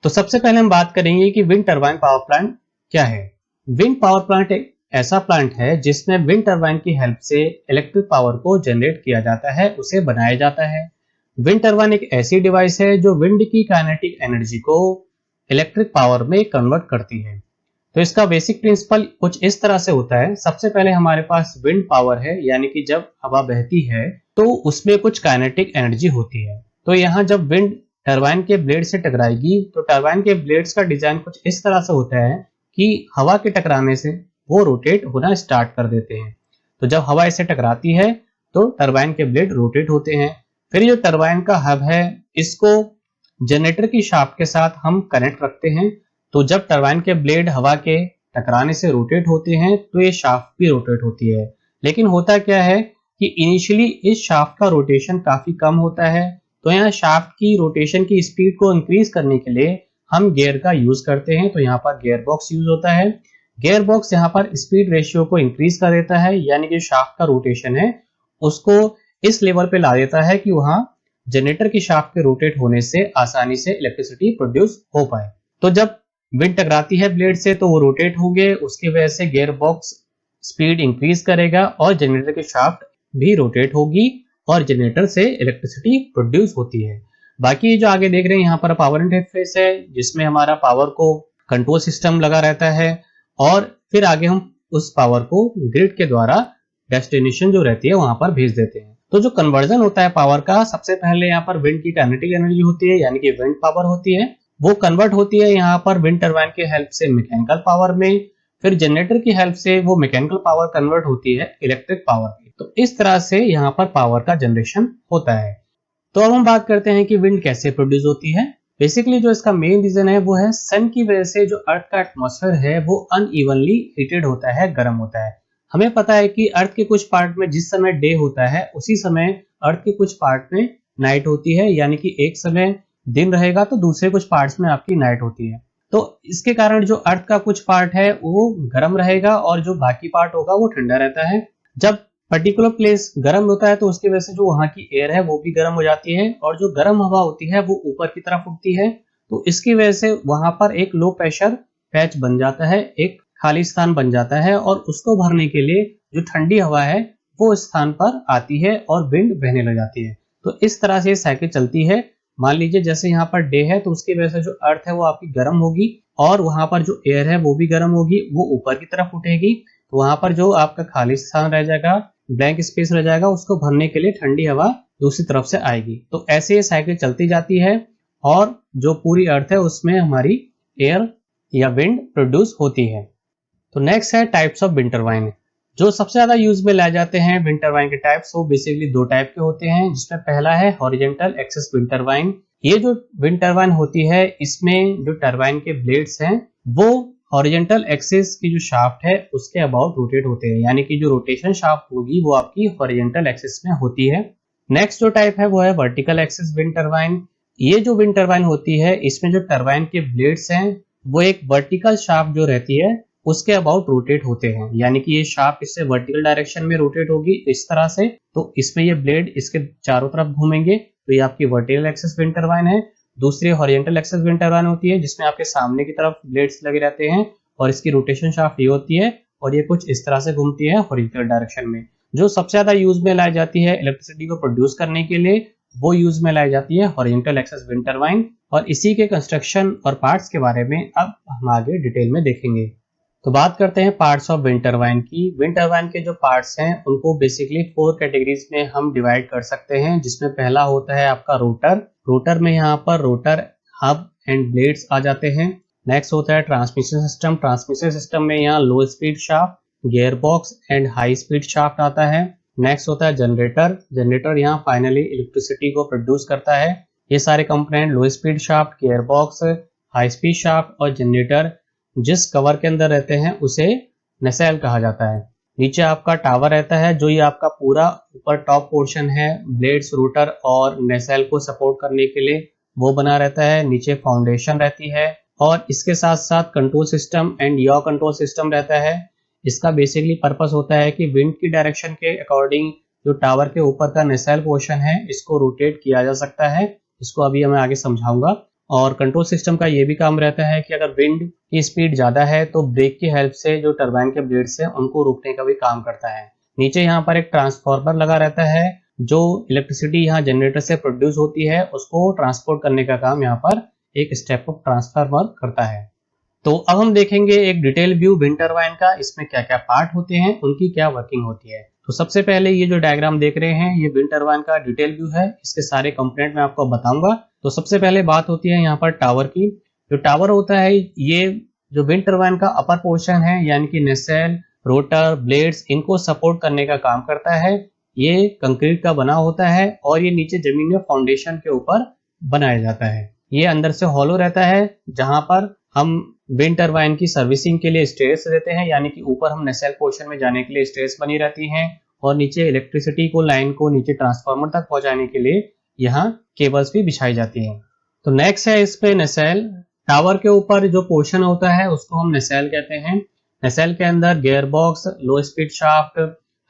तो सबसे पहले हम बात करेंगे कि विंड टरबाइन पावर प्लांट क्या है। विंड पावर प्लांट एक ऐसा प्लांट है जिसमें विंड टरबाइन की हेल्प से इलेक्ट्रिक पावर को जनरेट किया जाता है, उसे बनाया जाता है। विंड टरबाइन एक ऐसी डिवाइस है जो विंड की काइनेटिक एनर्जी को इलेक्ट्रिक पावर में कन्वर्ट करती है। तो इसका बेसिक प्रिंसिपल कुछ इस तरह से होता है। सबसे पहले हमारे पास विंड पावर है, यानी कि जब हवा बहती है तो उसमें कुछ काइनेटिक एनर्जी होती है। तो यहाँ जब विंड टरबाइन के ब्लेड से टकराएगी तो टरबाइन के ब्लेड्स का डिजाइन कुछ इस तरह से होता है कि हवा के टकराने से वो रोटेट होना स्टार्ट कर देते हैं। तो जब हवा इससे टकराती है तो टरबाइन के ब्लेड रोटेट होते हैं। फिर जो टरबाइन का हब है इसको जनरेटर की शाफ्ट के साथ हम कनेक्ट रखते हैं। तो जब टरबाइन के ब्लेड हवा के टकराने से रोटेट होते हैं तो ये शाफ्ट भी रोटेट होती है। लेकिन होता क्या है कि इनिशियली इस शाफ्ट का रोटेशन काफी कम होता है। तो यहाँ शाफ्ट की रोटेशन की स्पीड को इंक्रीज करने के लिए हम गियर का यूज करते हैं। तो यहाँ पर गियर बॉक्स यूज होता है। गियर बॉक्स यहाँ पर स्पीड रेशियो को इंक्रीज कर देता है, यानी कि शाफ्ट का रोटेशन है उसको इस लेवल पे ला देता है कि वहां जनरेटर की शाफ्ट के रोटेट होने से आसानी से इलेक्ट्रिसिटी प्रोड्यूस हो पाए। तो जब विंड टकराती है ब्लेड से तो वो रोटेट होंगे, उसकी वजह से गियर बॉक्स स्पीड इंक्रीज करेगा और जनरेटर की शाफ्ट भी रोटेट होगी और जनरेटर से इलेक्ट्रिसिटी प्रोड्यूस होती है। बाकी जो आगे देख रहे हैं यहाँ पर पावर इंटरफेस है जिसमें हमारा पावर को कंट्रोल सिस्टम लगा रहता है और फिर आगे हम उस पावर को ग्रिड के द्वारा डेस्टिनेशन जो रहती है वहां पर भेज देते हैं। तो जो कन्वर्जन होता है पावर का, सबसे पहले यहाँ पर विंड की काइनेटिक एनर्जी होती है, यानी कि विंड पावर होती है, वो कन्वर्ट होती है यहाँ पर विंड टरबाइन की हेल्प से मैकेनिकल पावर में। फिर जनरेटर की हेल्प से वो मैकेनिकल पावर कन्वर्ट होती है इलेक्ट्रिक पावर में। तो इस तरह से यहाँ पर पावर का जनरेशन होता है। तो अब हम बात करते हैं कि विंड कैसे प्रोड्यूस होती है। बेसिकली जो इसका मेन रीजन है वो है सन की वजह से जो अर्थ का एटमॉस्फेयर है वो अनइवनली हीटेड होता है, गर्म होता है। हमें पता है कि अर्थ के कुछ पार्ट में जिस समय डे होता है उसी समय अर्थ के कुछ पार्ट में नाइट होती है, यानी कि एक समय दिन रहेगा तो दूसरे कुछ पार्ट्स में आपकी नाइट होती है। तो इसके कारण जो अर्थ का कुछ पार्ट है वो गर्म रहेगा और जो बाकी पार्ट होगा वो ठंडा रहता है। जब पर्टिकुलर प्लेस गर्म होता है तो उसकी वजह से जो वहां की एयर है वो भी गर्म हो जाती है और जो गर्म हवा होती है वो ऊपर की तरफ उठती है। तो इसकी वजह से वहां पर एक लो प्रेशर पैच बन जाता है, एक खाली स्थान बन जाता है और उसको भरने के लिए जो ठंडी हवा है वो इस स्थान पर आती है और विंड बहने लग जाती है। तो इस तरह से साइकिल चलती है। मान लीजिए जैसे यहाँ पर डे है तो उसकी वजह से जो अर्थ है वो आपकी गर्म होगी और वहां पर जो एयर है वो भी गर्म होगी, वो ऊपर की तरफ उठेगी। तो वहां पर जो आपका खाली स्थान रह जाएगा, ब्लैंक स्पेस रह जाएगा, उसको भरने के लिए ठंडी हवा दूसरी तरफ से आएगी। तो ऐसे ये साइकिल चलती जाती है और जो पूरी अर्थ है उसमें हमारी एयर या विंड प्रोड्यूस होती है। तो नेक्स्ट है टाइप्स ऑफ विंड टरबाइन। जो सबसे ज्यादा यूज में लाए जाते हैं विंड टरबाइन के टाइप्स वो बेसिकली दो टाइप के होते हैं, जिसमें पहला है हॉरिजॉन्टल एक्सिस विंड टरबाइन। ये जो विंड टरबाइन होती है इसमें जो टरबाइन के ब्लेड्स हैं वो हॉरिजॉन्टल एक्सिस की जो शाफ्ट है उसके अबाउट रोटेट होते हैं, यानी कि जो रोटेशन शाफ्ट होगी वो आपकी हॉरिजॉन्टल एक्सिस में होती है। नेक्स्ट जो टाइप है वो है वर्टिकल एक्सिस विंड टरबाइन। ये जो विंड टरबाइन होती है इसमें जो टरबाइन के ब्लेड्स हैं वो एक वर्टिकल शाफ्ट जो रहती है उसके अबाउट रोटेट होते हैं, यानी कि ये शाफ्ट इससे वर्टिकल डायरेक्शन में रोटेट होगी इस तरह से। तो इसमें ये ब्लेड इसके चारों तरफ घूमेंगे। तो ये आपकी वर्टिकल एक्सिस विंड टरबाइन है। दूसरी हॉरिजॉन्टल एक्सिस विंड टरबाइन होती है जिसमें आपके सामने की तरफ ब्लेड्स लगे रहते हैं और इसकी रोटेशन शाफ्ट ये होती है और ये कुछ इस तरह से घूमती है हॉरिजॉन्टल डायरेक्शन में। जो सबसे ज्यादा यूज में लाई जाती है इलेक्ट्रिसिटी को प्रोड्यूस करने के लिए वो यूज में लाई जाती है हॉरिजॉन्टल एक्सिस विंड टरबाइन। और इसी के कंस्ट्रक्शन और पार्ट्स के बारे में अब हम आगे डिटेल में देखेंगे। तो बात करते हैं पार्ट्स ऑफ विंड टरबाइन की। विंड टरबाइन के जो पार्ट्स हैं उनको बेसिकली 4 कैटेगरीज में हम डिवाइड कर सकते हैं, जिसमें पहला होता है आपका रोटर। रोटर में यहाँ पर रोटर हब एंड ब्लेड्स आ जाते हैं। नेक्स्ट होता है ट्रांसमिशन सिस्टम। ट्रांसमिशन सिस्टम में यहाँ लो speed shaft, gear box and high speed shaft आता है। नेक्स्ट होता है जनरेटर। जनरेटर यहाँ फाइनली इलेक्ट्रिसिटी को प्रोड्यूस करता है। ये सारे कंपोनेंट लो speed shaft, gear box, high speed shaft और जनरेटर जिस कवर के अंदर रहते हैं उसे नसेल कहा जाता है। नीचे आपका टावर रहता है जो ये आपका पूरा ऊपर टॉप पोर्शन है ब्लेड्स, रोटर और नसेल को सपोर्ट करने के लिए वो बना रहता है। नीचे फाउंडेशन रहती है और इसके साथ साथ कंट्रोल सिस्टम एंड याव कंट्रोल सिस्टम रहता है। इसका बेसिकली पर्पस होता है कि विंड की डायरेक्शन के अकॉर्डिंग जो टावर के ऊपर का नसेल पोर्शन है इसको रोटेट किया जा सकता है। इसको अभी मैं आगे समझाऊंगा। और कंट्रोल सिस्टम का ये भी काम रहता है कि अगर विंड की स्पीड ज़्यादा है तो ब्रेक की हेल्प से जो टरबाइन के ब्लेड्स हैं उनको रोकने का भी काम करता है। नीचे यहाँ पर एक ट्रांसफार्मर लगा रहता है, जो इलेक्ट्रिसिटी यहाँ जनरेटर से प्रोड्यूस होती है उसको ट्रांसपोर्ट करने का काम यहाँ पर एक स्टेप अप ट्रांसफार्मर करता है। तो अब हम देखेंगे एक डिटेल व्यू विंड टरबाइन का, इसमें क्या क्या पार्ट होते हैं, उनकी क्या वर्किंग होती है। तो सबसे पहले ये जो डायग्राम देख रहे हैं ये विंड टरबाइन का डिटेल व्यू है, इसके सारे कंपोनेंट मैं आपको बताऊंगा। तो सबसे पहले बात होती है यहाँ पर टावर की। जो टावर होता है ये जो विंड टरबाइन का अपर पोर्शन है यानी कि नेसेल, रोटर, ब्लेड्स, इनको सपोर्ट करने का काम करता है। ये कंक्रीट का बना होता है और ये नीचे जमीन में फाउंडेशन के ऊपर बनाया जाता है। ये अंदर से हॉलो रहता है जहां पर हम विंड टरबाइन की सर्विसिंग के लिए स्टेयर्स देते हैं, यानी कि ऊपर हम नेसेल पोर्शन में जाने के लिए स्टेयर्स बनी रहती हैं और नीचे इलेक्ट्रिसिटी को लाइन को नीचे ट्रांसफार्मर तक पहुंचाने के लिए यहाँ केबल्स भी बिछाई जाती हैं। तो नेक्स्ट है इस पे नेसेल। टावर के ऊपर जो पोर्शन होता है उसको हम नेसेल कहते हैं। नेसेल के अंदर गियर बॉक्स, लो speed shaft,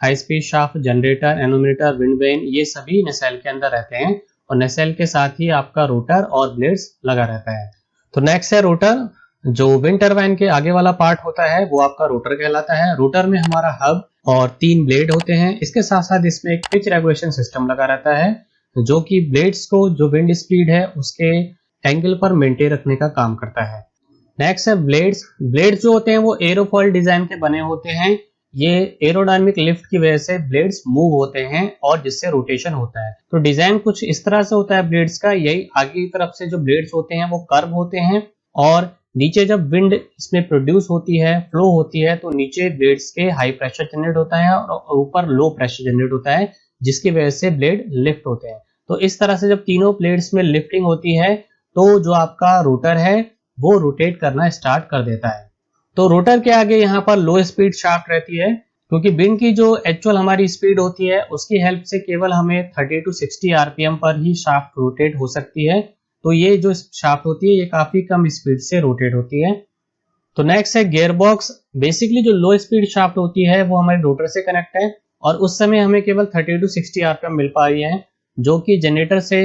high speed shaft, generator, nanometre, wind vane, ये सभी नेसेल के अंदर रहते हैं और नेसेल के साथ ही आपका रोटर और ब्लेड्स लगा रहता है। तो नेक्स्ट है रोटर। जो विंड टरबाइन के आगे वाला पार्ट होता है वो आपका रोटर कहलाता है। रोटर में हमारा हब और 3 ब्लेड होते हैं। इसके साथ साथ इसमें एक पिच रेगुलेशन सिस्टम लगा रहता है जो कि ब्लेड्स को जो विंड स्पीड है उसके एंगल पर मेंटेन रखने का काम करता है। नेक्स्ट है ब्लेड्स। ब्लेड्स जो होते हैं वो एरोफॉइल डिजाइन के बने होते हैं। ये एरोडायनामिक लिफ्ट की वजह से ब्लेड्स मूव होते हैं और जिससे रोटेशन होता है। तो डिजाइन कुछ इस तरह से होता है ब्लेड्स का। यही आगे की तरफ से जो ब्लेड्स होते हैं वो कर्व होते हैं और नीचे जब विंड इसमें प्रोड्यूस होती है, फ्लो होती है, तो नीचे ब्लेड्स के हाई प्रेशर जनरेट होता है और ऊपर लो प्रेशर जनरेट होता है जिसकी वजह से ब्लेड लिफ्ट होते हैं। तो इस तरह से जब तीनों ब्लेड्स में लिफ्टिंग होती है तो जो आपका रोटर है वो रोटेट करना स्टार्ट कर देता है। तो रोटर के आगे यहाँ पर लो स्पीड शाफ्ट रहती है क्योंकि विंड की जो एक्चुअल हमारी स्पीड होती है उसकी हेल्प से केवल हमें 30 to 60 आरपीएम पर ही शाफ्ट रोटेट हो सकती है। तो ये जो शाफ्ट होती है ये काफी कम स्पीड से रोटेट होती है। तो नेक्स्ट है गियर बॉक्स। बेसिकली जो लो स्पीड शाफ्ट होती है वो हमारे रोटर से कनेक्ट है और उस समय हमें केवल 30 to 60 आरपीएम मिल पा रही है जो कि जनरेटर से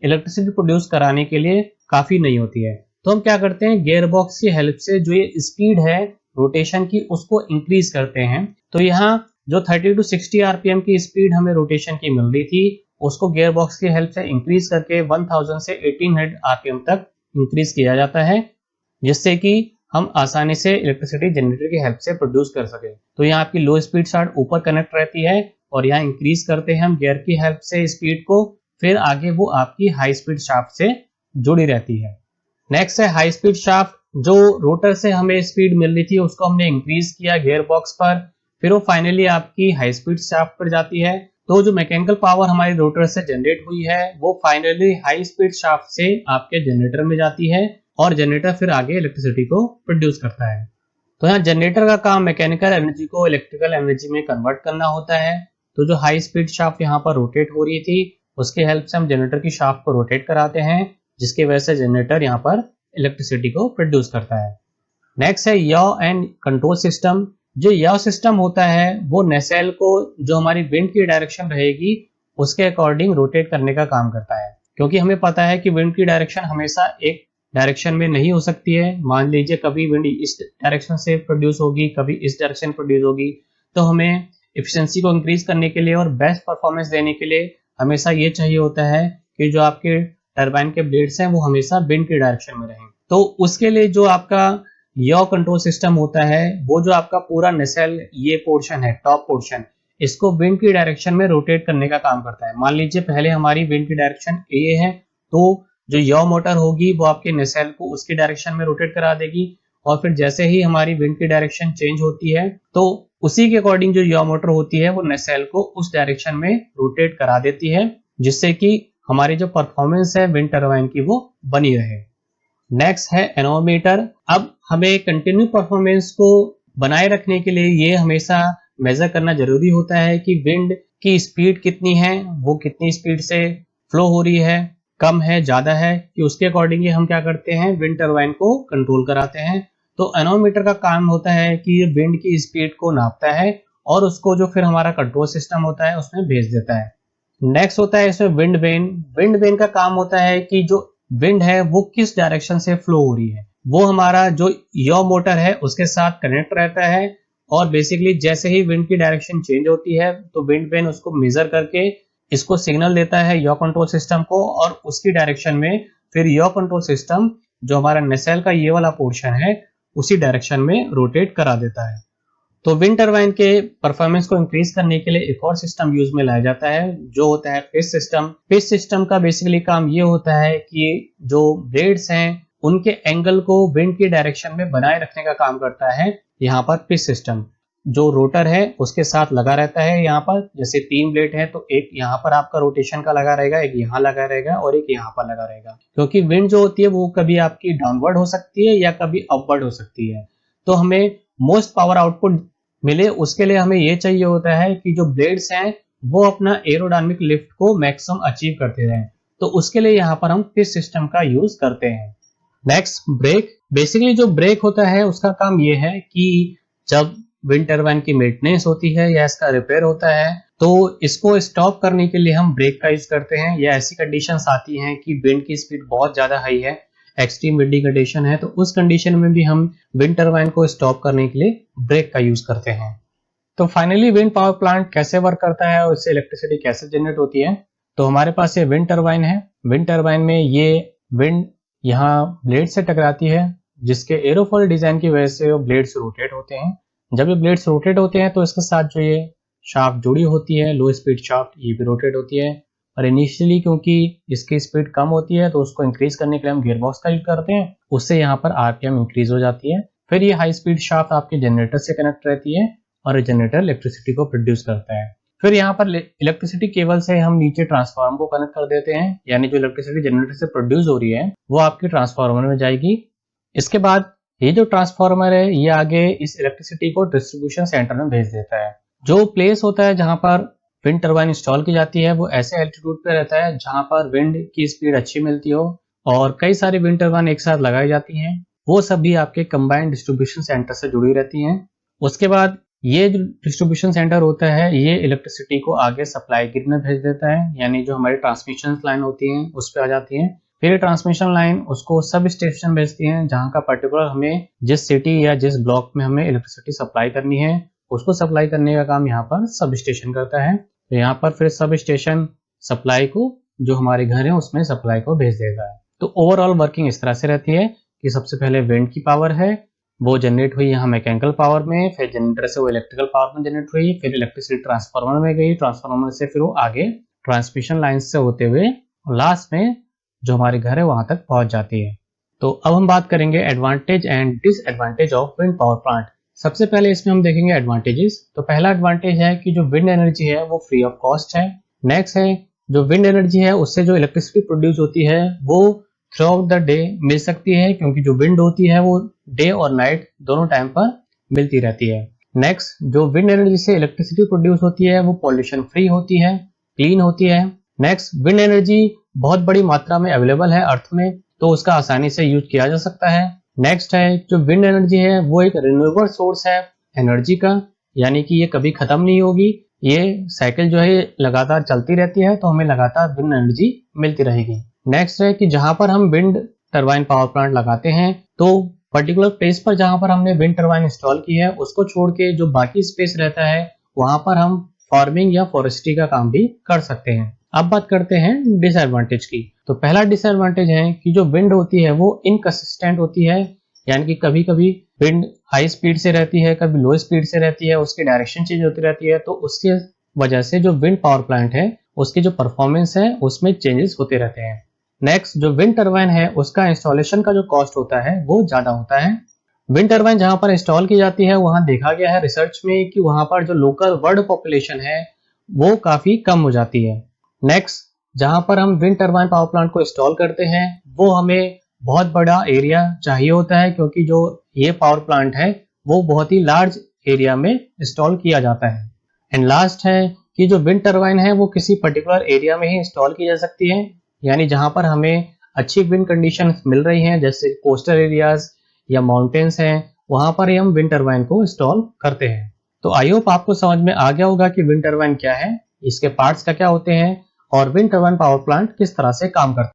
इलेक्ट्रिसिटी प्रोड्यूस कराने के लिए काफी नहीं होती है। तो हम क्या करते हैं, गियर बॉक्स की हेल्प से जो ये स्पीड है रोटेशन की उसको इंक्रीज करते हैं। तो यहाँ जो 30 to 60 आरपीएम की स्पीड हमें रोटेशन की मिल रही थी उसको गियर बॉक्स की हेल्प से इंक्रीज करके 1000 से 1800 आरपीएम तक इंक्रीज किया जाता है जिससे कि हम आसानी से इलेक्ट्रिसिटी जनरेटर की हेल्प से प्रोड्यूस कर सके। तो यहाँ आपकी लो स्पीड शाफ्ट ऊपर कनेक्ट रहती है और यहाँ इंक्रीज करते हैं हम गियर की हेल्प से स्पीड को, फिर आगे वो आपकी हाई स्पीड शाफ्ट से जुड़ी रहती है। नेक्स्ट है हाई स्पीड शाफ्ट। जो रोटर से हमें स्पीड मिल रही थी उसको हमने इंक्रीज किया गियर बॉक्स पर, फिर वो फाइनली आपकी हाई स्पीड शाफ्ट पर जाती है। तो जो मैकेनिकल पावर हमारी रोटर से जनरेट हुई है वो फाइनली हाई स्पीड शाफ्ट से आपके जनरेटर में जाती है और जनरेटर फिर आगे इलेक्ट्रिसिटी को प्रोड्यूस करता है। तो यहाँ जनरेटर का काम मैकेनिकल एनर्जी को इलेक्ट्रिकल एनर्जी में कन्वर्ट करना होता है। तो जो हाई स्पीड शाफ्ट यहाँ पर रोटेट हो रही थी उसकी हेल्प से हम जनरेटर की शाफ्ट को रोटेट कराते हैं जिसकी वजह से जनरेटर यहाँ पर इलेक्ट्रिसिटी को प्रोड्यूस करता है। नेक्स्ट है याव एंड कंट्रोल सिस्टम। जो याव सिस्टम होता है वो नेसेल को जो हमारी विंड की डायरेक्शन रहेगी उसके अकॉर्डिंग रोटेट करने का काम करता है क्योंकि हमें पता है कि विंड की डायरेक्शन हमेशा एक डायरेक्शन में नहीं हो सकती है। मान लीजिए कभी विंड इस डायरेक्शन से प्रोड्यूस होगी, कभी इस डायरेक्शन प्रोड्यूस होगी। तो हमें एफिशिएंसी को इंक्रीज करने के लिए और बेस्ट परफॉर्मेंस देने के लिए हमेशा ये चाहिए होता है कि जो आपके टरबाइन के ब्लेड्स हैं वो हमेशा विंड की डायरेक्शन में रहें। तो उसके लिए जो आपका याव कंट्रोल सिस्टम होता है वो जो आपका पूरा नेसेल ये पोर्शन है, टॉप पोर्शन, इसको विंड की डायरेक्शन में रोटेट करने का काम करता है। मान लीजिए पहले हमारी विंड की डायरेक्शन ए है तो जो याव मोटर होगी वो आपके नेसेल को उसकी डायरेक्शन में रोटेट करा देगी और फिर जैसे ही हमारी विंड की डायरेक्शन चेंज होती है तो उसी के अकॉर्डिंग जो याव मोटर होती है वो नेसेल को उस डायरेक्शन में रोटेट करा देती है जिससे कि हमारी जो परफॉर्मेंस है विंड टरबाइन की वो बनी रहे। नेक्स्ट है एनोमीटर। अब हमें कंटिन्यू परफॉर्मेंस को बनाए रखने के लिए ये हमेशा मेजर करना जरूरी होता है कि विंड की स्पीड कितनी है, वो कितनी स्पीड से फ्लो हो रही है, कम है, ज्यादा है, कि उसके अकॉर्डिंग हम क्या करते हैं विंड टरबाइन को कंट्रोल कराते हैं। तो एनोमीटर का काम होता है कि ये विंड की स्पीड को नापता है और उसको जो फिर हमारा कंट्रोल सिस्टम होता है उसमें भेज देता है। नेक्स्ट होता है इसमें विंड वेन। विंड वेन का काम होता है कि जो विंड है वो किस डायरेक्शन से फ्लो हो रही है, वो हमारा जो यॉ मोटर है उसके साथ कनेक्ट रहता है। और बेसिकली जैसे ही विंड की डायरेक्शन चेंज होती है तो विंड वेन उसको मेजर करके इसको सिग्नल देता है यॉ कंट्रोल सिस्टम को, और उसकी डायरेक्शन में फिर यॉ कंट्रोल सिस्टम जो हमारा नेसेल का ये वाला पोर्शन है उसी डायरेक्शन में रोटेट करा देता है। तो विंड टरबाइन के परफॉर्मेंस को इंक्रीज करने के लिए एक और सिस्टम यूज में लाया जाता है जो होता है पिच सिस्टम। पिच सिस्टम का बेसिकली काम ये होता है कि जो ब्लेड्स हैं उनके एंगल को विंड की डायरेक्शन में बनाए रखने का काम करता है। यहाँ पर पिच सिस्टम जो रोटर है उसके साथ लगा रहता है। यहाँ पर जैसे 3 ब्लेड है तो एक यहाँ पर आपका रोटेशन का लगा रहेगा, एक यहाँ लगा रहेगा और एक यहाँ पर लगा रहेगा, क्योंकि विंड जो होती है वो कभी आपकी डाउनवर्ड हो सकती है या कभी अपवर्ड हो सकती है। तो हमें मोस्ट पावर आउटपुट मिले उसके लिए हमें ये चाहिए होता है कि जो ब्लेड्स हैं वो अपना एरोडायनामिक लिफ्ट को मैक्सिमम अचीव करते रहें। तो उसके लिए यहाँ पर हम पिच सिस्टम का यूज करते हैं। Next, break. बेसिकली जो ब्रेक होता है उसका काम ये है कि जब विंड टरबाइन की मेंटेनेंस होती है या इसका रिपेयर होता है तो इसको स्टॉप करने के लिए हम ब्रेक का यूज करते हैं। या ऐसी कंडीशंस आती हैं कि विंड की स्पीड बहुत ज्यादा हाई है, एक्सट्रीम विंडी कंडीशन है, तो उस कंडीशन में भी हम विंड टरबाइन को स्टॉप करने के लिए ब्रेक का यूज करते हैं। तो फाइनली विंड पावर प्लांट कैसे वर्क करता है और इससे इलेक्ट्रिसिटी कैसे जनरेट होती है। तो हमारे पास ये विंड टरबाइन है। विंड टरबाइन में ये विंड यहाँ ब्लेड से टकराती है जिसके एरोफॉइल डिजाइन की वजह से वो ब्लेड्स रोटेट होते हैं। जब ये ब्लेड्स रोटेट होते हैं तो इसके साथ जो ये शाफ्ट जुड़ी होती है, लो स्पीड शाफ्ट, ये भी रोटेट होती है। और इनिशियली क्योंकि इसकी स्पीड कम होती है तो उसको इंक्रीज करने के लिए हम गियरबॉक्स का यूज करते हैं, उससे यहाँ पर आरपीएम इंक्रीज हो जाती है। फिर ये हाई स्पीड शाफ्ट आपके जनरेटर से कनेक्ट रहती है और जनरेटर इलेक्ट्रिसिटी को प्रोड्यूस करता है। फिर यहाँ पर इलेक्ट्रिसिटी केबल से हम नीचे ट्रांसफार्मर को कनेक्ट कर देते हैं, यानी जो इलेक्ट्रिसिटी जनरेटर से प्रोड्यूस हो रही है वो आपकी ट्रांसफार्मर में जाएगी। इसके बाद ये जो ट्रांसफार्मर है ये आगे इस इलेक्ट्रिसिटी को डिस्ट्रीब्यूशन सेंटर में भेज देता है। जो प्लेस होता है जहां पर विंड टरबाइन इंस्टॉल की जाती है वो ऐसे एल्टीट्यूड पे रहता है जहां पर विंड की स्पीड अच्छी मिलती हो और कई सारी विंड टरबाइन एक साथ लगाई जाती हैं। वो सब भी आपके कंबाइंड डिस्ट्रीब्यूशन सेंटर से जुड़ी रहती हैं। उसके बाद ये जो डिस्ट्रीब्यूशन सेंटर होता है ये इलेक्ट्रिसिटी को आगे सप्लाई ग्रिड में भेज देता है, यानी जो हमारी ट्रांसमिशन लाइन होती हैं उस पर आ जाती हैं। फिर ट्रांसमिशन लाइन उसको सब स्टेशन भेजती है जहां का पर्टिकुलर हमें जिस सिटी या जिस ब्लॉक में हमें इलेक्ट्रिसिटी सप्लाई करनी है उसको सप्लाई करने का काम यहाँ पर सब स्टेशन करता है। तो यहाँ पर फिर सब स्टेशन सप्लाई को जो हमारे घर है उसमें सप्लाई को भेज देता है। तो ओवरऑल वर्किंग इस तरह से रहती है कि सबसे पहले विंड की पावर है वो जनरेट हुई यहाँ मैकेनिकल पावर में, फिर जनरेटर से वो इलेक्ट्रिकल पावर में जनरेट हुई, फिर इलेक्ट्रिसिटी ट्रांसफार्मर में गई, ट्रांसफार्मर से फिर वो आगे ट्रांसमिशन लाइन से होते हुए लास्ट में जो हमारे घर है वहां तक पहुंच जाती है। तो अब हम बात करेंगे advantage and disadvantage of wind power plant. सबसे पहले इसमें हम देखेंगे एडवांटेजेस। तो पहला एडवांटेज है कि जो विंड एनर्जी है वो फ्री ऑफ कॉस्ट है। नेक्स्ट है जो विंड एनर्जी है उससे जो इलेक्ट्रिसिटी प्रोड्यूस होती है वो through out the day meal सकती है, क्योंकि जो विंड होती है वो डे और नाइट दोनों टाइम पर मिलती रहती है। नेक्स्ट, जो विंड एनर्जी से इलेक्ट्रिसिटी प्रोड्यूस होती है वो पॉल्यूशन फ्री होती है, क्लीन होती है। नेक्स्ट, विंड एनर्जी बहुत बड़ी मात्रा में अवेलेबल है अर्थ में, तो उसका आसानी से यूज किया जा सकता है। नेक्स्ट है जो विंड एनर्जी है वो एक रिन्यूएबल सोर्स है एनर्जी का, यानी कि ये कभी खत्म नहीं होगी, ये साइकिल जो है लगातार चलती रहती है, तो हमें लगातार विंड एनर्जी मिलती रहेगी। नेक्स्ट है कि जहां पर हम विंड टरबाइन पावर प्लांट लगाते हैं तो पर्टिकुलर प्लेस पर जहां पर हमने विंड टरबाइन इंस्टॉल की है उसको छोड़ के जो बाकी स्पेस रहता है वहां पर हम फार्मिंग या फॉरेस्ट्री का काम भी कर सकते हैं। अब बात करते हैं डिसएडवांटेज की। तो पहला डिसएडवांटेज है कि जो विंड होती है वो इनकंसिस्टेंट होती है, यानी कि कभी कभी विंड हाई स्पीड से रहती है, कभी लो स्पीड से रहती है, उसकी डायरेक्शन चेंज होती रहती है, तो उसकी वजह से जो विंड पावर प्लांट है उसकी जो परफॉर्मेंस है उसमें चेंजेस होते रहते हैं। नेक्स्ट, जो विंड टरबाइन है उसका इंस्टॉलेशन का जो कॉस्ट होता है वो ज्यादा होता है। विंड टरबाइन जहां पर इंस्टॉल की जाती है वहां देखा गया है रिसर्च में कि वहां पर जो लोकल वर्ल्ड पॉपुलेशन है वो काफी कम हो जाती है। नेक्स्ट, जहां पर हम विंड टरबाइन पावर प्लांट को इंस्टॉल करते हैं वो हमें बहुत बड़ा एरिया चाहिए होता है, क्योंकि जो ये पावर प्लांट है वो बहुत ही लार्ज एरिया में इंस्टॉल किया जाता है। एंड लास्ट है कि जो विंड टरबाइन है वो किसी पर्टिकुलर एरिया में ही इंस्टॉल की जा सकती है, यानी जहां पर हमें अच्छी विंड कंडीशन मिल रही हैं जैसे कोस्टल एरियाज या माउंटेन्स हैं, वहां पर ही हम विंड टरबाइन को इंस्टॉल करते हैं। तो आई होप आपको समझ में आ गया होगा कि विंड टरबाइन क्या है, इसके पार्ट्स क्या क्या होते हैं और विंड टरबाइन पावर प्लांट किस तरह से काम करता है।